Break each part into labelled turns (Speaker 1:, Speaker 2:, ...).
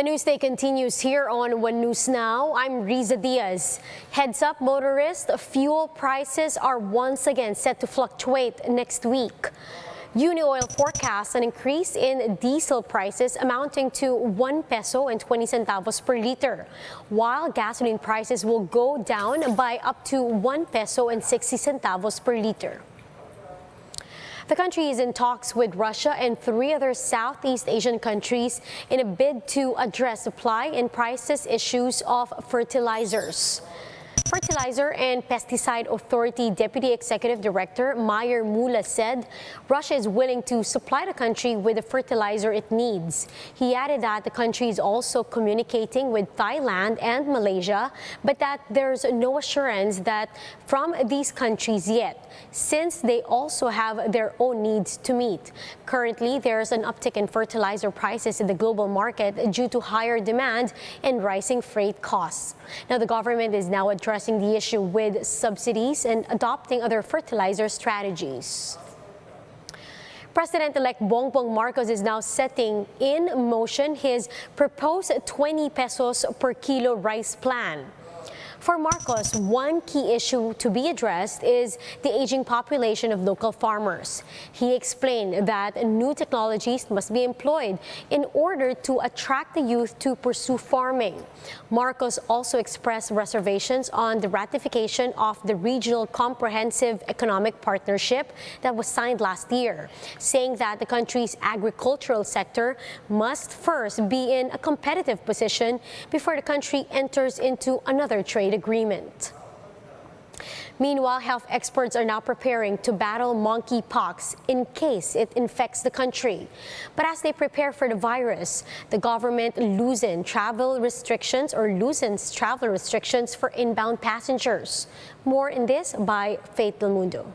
Speaker 1: The news day continues here on One News Now. I'm Riza Diaz. Heads up, motorists, fuel prices are once again set to fluctuate next week. Unioil forecasts an increase in diesel prices amounting to 1 peso and 20 centavos per liter, while gasoline prices will go down by up to 1 peso and 60 centavos per liter. The country is in talks with Russia and 3 other Southeast Asian countries in a bid to address supply and prices issues of fertilizers. Fertilizer and Pesticide Authority Deputy Executive Director Meyer Mula said Russia is willing to supply the country with the fertilizer it needs. He added that the country is also communicating with Thailand and Malaysia, but that there's no assurance that from these countries yet, since they also have their own needs to meet. Currently, there's an uptick in fertilizer prices in the global market due to higher demand and rising freight costs. Now, the government is now addressing the issue with subsidies and adopting other fertilizer strategies. President-elect Bongbong Marcos is now setting in motion his proposed 20 pesos per kilo rice plan. For Marcos, one key issue to be addressed is the aging population of local farmers. He explained that new technologies must be employed in order to attract the youth to pursue farming. Marcos also expressed reservations on the ratification of the Regional Comprehensive Economic Partnership that was signed last year, saying that the country's agricultural sector must first be in a competitive position before the country enters into another trade agreement. Meanwhile, health experts are now preparing to battle monkeypox in case it infects the country. But as they prepare for the virus, the government loosens travel restrictions for inbound passengers. More in this by Faith Del Mundo.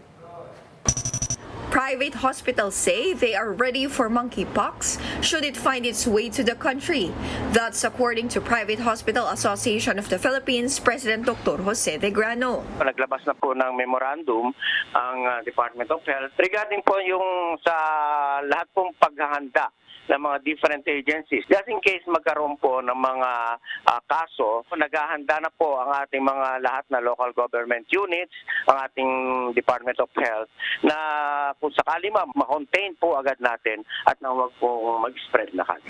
Speaker 2: Private hospitals say they are ready for monkeypox should it find its way to the country. That's according to Private Hospital Association of the Philippines President Dr. Jose De Grano.
Speaker 3: Naglabas na po ng memorandum ang Department of Health regarding po yung sa lahat pong paghahanda ng mga different agencies. Just in case magkaroon po ng mga kaso, naghahanda na po ang ating mga lahat na local government units, ang ating Department of Health, na kung sakali ma-contain po agad natin at na huwag po mag-spread na kagad.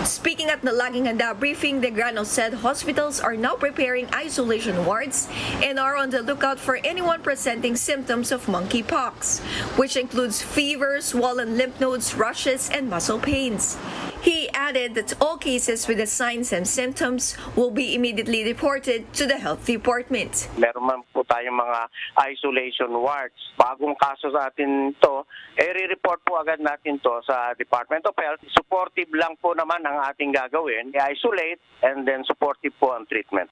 Speaker 2: Speaking at the Laging Handa briefing, De Grano said hospitals are now preparing isolation wards and are on the lookout for anyone presenting symptoms of monkeypox, which includes fever, swollen lymph nodes, rushes, and muscle pains. He added that all cases with the signs and symptoms will be immediately reported to the health department.
Speaker 3: Meron man po tayong mga isolation wards. Bagong kaso sa atin to, i-report po agad natin to sa Department of Health. Supportive lang po naman ang ating gagawin. I-isolate and then supportive po ang treatment.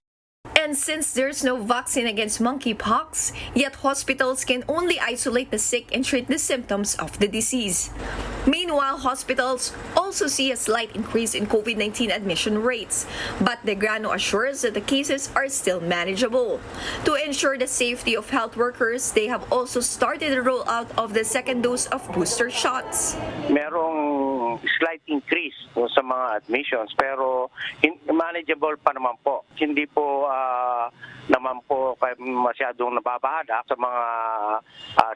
Speaker 2: And since there's no vaccine against monkeypox, yet hospitals can only isolate the sick and treat the symptoms of the disease. Meanwhile, hospitals also see a slight increase in COVID-19 admission rates, but De Grano assures that the cases are still manageable. To ensure the safety of health workers, they have also started the rollout of the second dose of booster shots.
Speaker 3: Merong slight increase sa mga admissions pero manageable pa naman po. Hindi po naman po masyadong nababahala sa mga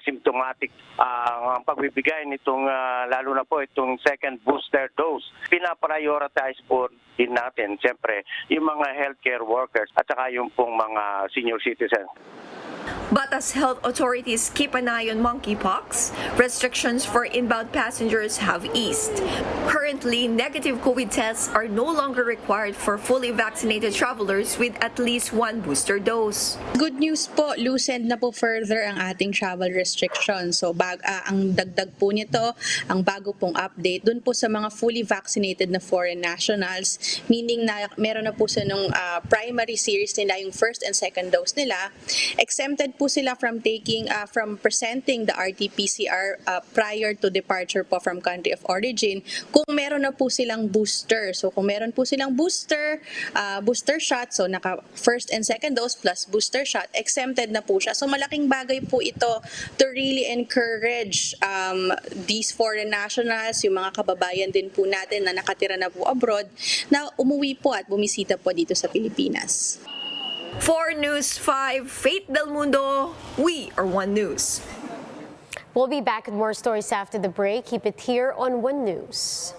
Speaker 3: symptomatic ang pagbibigay nitong lalo na po itong second booster dose. Pinaprioritize po din natin siyempre yung mga healthcare workers at saka yung pong mga senior citizens.
Speaker 2: But as health authorities keep an eye on monkeypox, restrictions for inbound passengers have eased. Currently, negative COVID tests are no longer required for fully vaccinated travelers with at least 1 booster dose.
Speaker 4: Good news po, loosened na po further ang ating travel restrictions. So ang dagdag po nito, ang bago pong update dun po sa mga fully vaccinated na foreign nationals, meaning na meron na po sa nung primary series nila yung first and second dose nila, exempted exempted po sila from presenting the RT-PCR prior to departure po from country of origin kung meron na po silang booster. So kung meron po silang booster shot, so naka first and second dose plus booster shot, exempted na po siya. So malaking bagay po ito to really encourage these foreign nationals, yung mga kababayan din po natin na nakatira na po abroad, na umuwi po at bumisita po dito sa Pilipinas.
Speaker 2: For News 5, Faith Del Mundo, we are One News.
Speaker 1: We'll be back with more stories after the break. Keep it here on One News.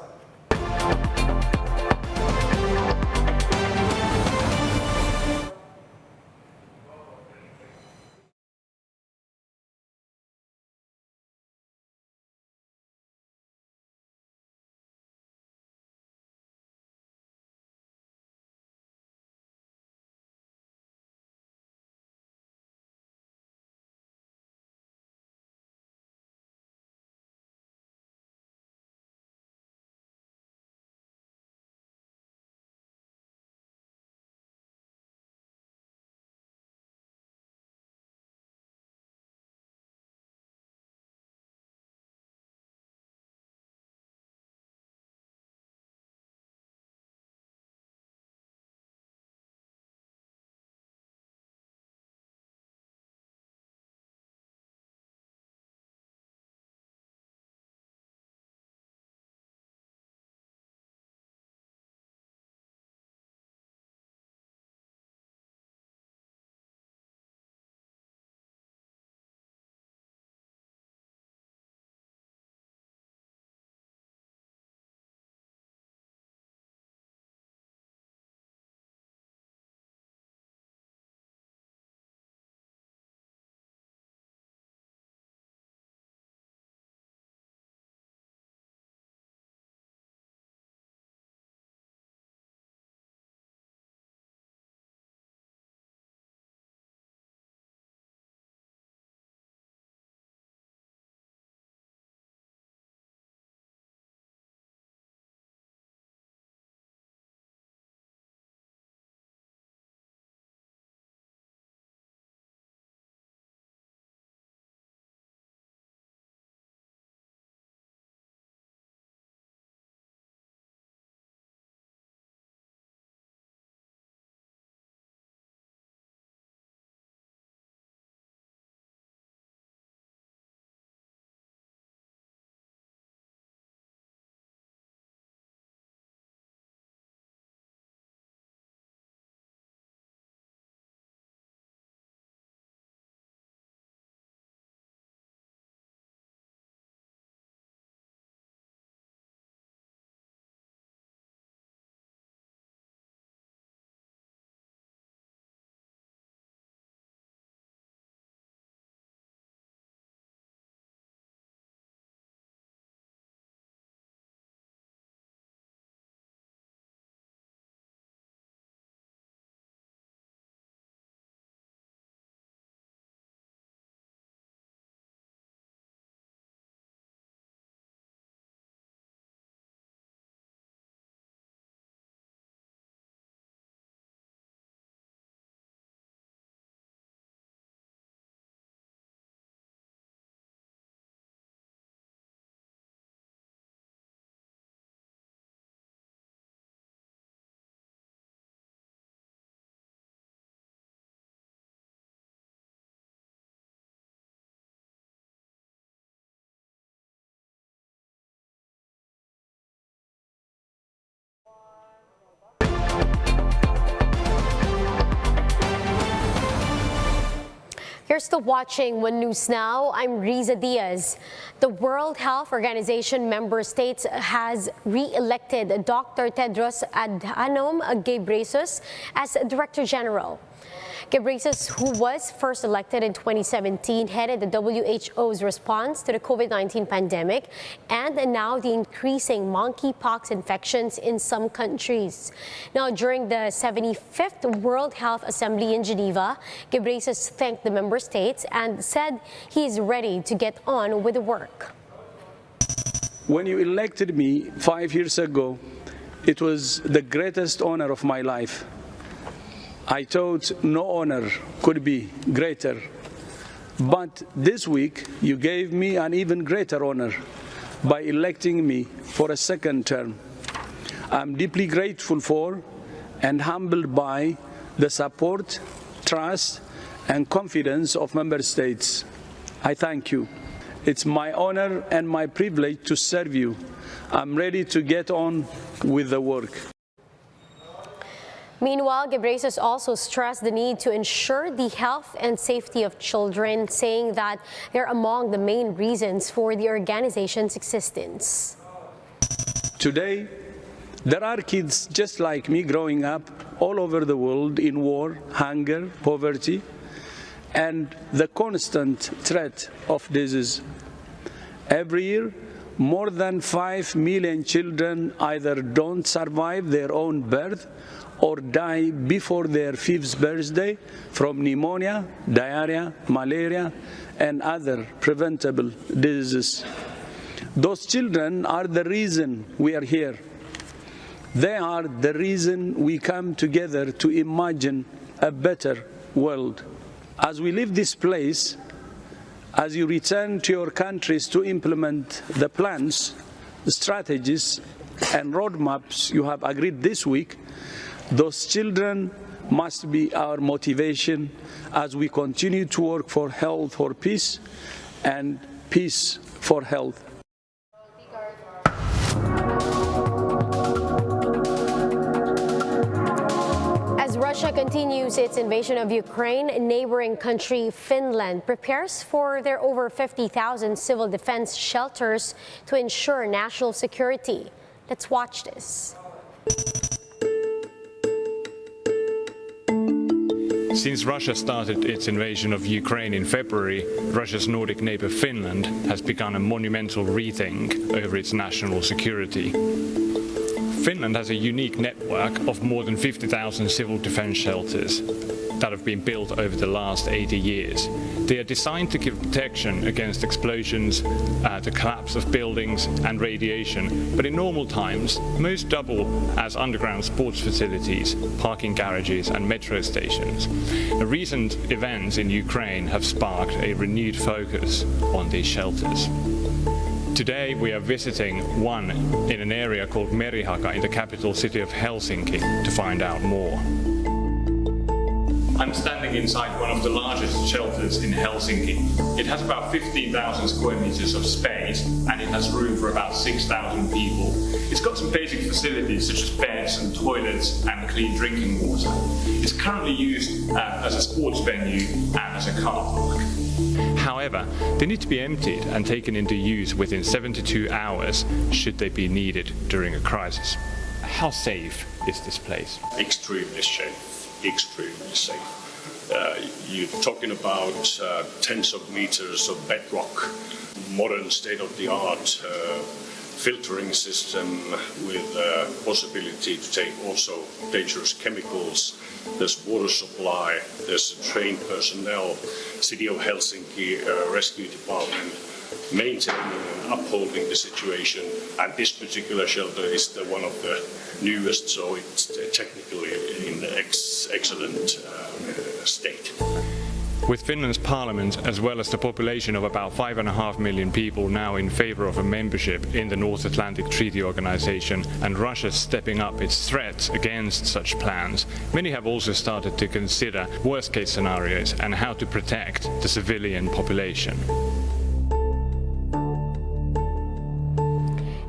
Speaker 1: You're still watching One News Now. I'm Riza Diaz. The World Health Organization member states has re-elected Dr. Tedros Adhanom Ghebreyesus as Director General. Ghebreyesus, who was first elected in 2017, headed the WHO's response to the COVID-19 pandemic and now the increasing monkeypox infections in some countries. Now, during the 75th World Health Assembly in Geneva, Ghebreyesus thanked the member states and said he is ready to get on with the work.
Speaker 5: When you elected me 5 years ago, it was the greatest honor of my life. I thought no honor could be greater But this week, you gave me an even greater honor by electing me for a second term. I'm deeply grateful for and humbled by the support, trust, and confidence of member states. I thank you. It's my honor and my privilege to serve you. I'm ready to get on with the work.
Speaker 1: Meanwhile, Ghebreyesus also stressed the need to ensure the health and safety of children, saying that they're among the main reasons for the organization's existence.
Speaker 5: Today, there are kids just like me growing up all over the world in war, hunger, poverty, and the constant threat of disease. Every year, more than 5 million children either don't survive their own birth or die before their 5th birthday from pneumonia, diarrhea, malaria, and other preventable diseases. Those children are the reason we are here. They are the reason we come together to imagine a better world. As we leave this place, as you return to your countries to implement the plans, strategies, and roadmaps you have agreed this week, those children must be our motivation as we continue to work for health for peace and peace for health.
Speaker 1: As Russia continues its invasion of Ukraine, neighboring country Finland prepares for their over 50,000 civil defense shelters to ensure national security. Let's watch this.
Speaker 6: Since Russia started its invasion of Ukraine in February, Russia's Nordic neighbor Finland has begun a monumental rethink over its national security. Finland has a unique network of more than 50,000 civil defense shelters that have been built over the last 80 years. They are designed to give protection against explosions, the collapse of buildings and radiation, but in normal times, most double as underground sports facilities, parking garages and metro stations. The recent events in Ukraine have sparked a renewed focus on these shelters. Today we are visiting one in an area called Merihaka in the capital city of Helsinki to find out more. I'm standing inside one of the largest shelters in Helsinki. It has about 15,000 square meters of space and it has room for about 6,000 people. It's got some basic facilities such as beds and toilets and clean drinking water. It's currently used as a sports venue and as a car park. However, they need to be emptied and taken into use within 72 hours should they be needed during a crisis. How safe is this place?
Speaker 7: Extremely safe. Extremely safe. You're talking about tens of meters of bedrock, modern state-of-the-art filtering system with possibility to take also dangerous chemicals. There's water supply, there's trained personnel, City of Helsinki Rescue Department maintaining and upholding the situation, and this particular shelter is one of the newest, so it's technically in excellent state.
Speaker 6: With Finland's parliament, as well as the population of about 5.5 million people now in favor of a membership in the North Atlantic Treaty Organization, and Russia stepping up its threats against such plans, many have also started to consider worst-case scenarios and how to protect the civilian population.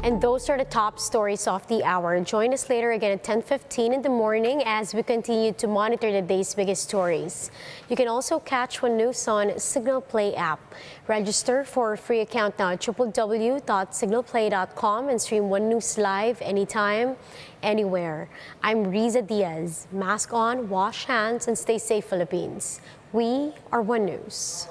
Speaker 1: And those are the top stories of the hour. Join us later again at 10:15 in the morning as we continue to monitor the day's biggest stories. You can also catch One News on Signal Play app. Register for a free account now at www.signalplay.com and stream One News live anytime, anywhere. I'm Riza Diaz. Mask on, wash hands, and stay safe, Philippines. We are One News.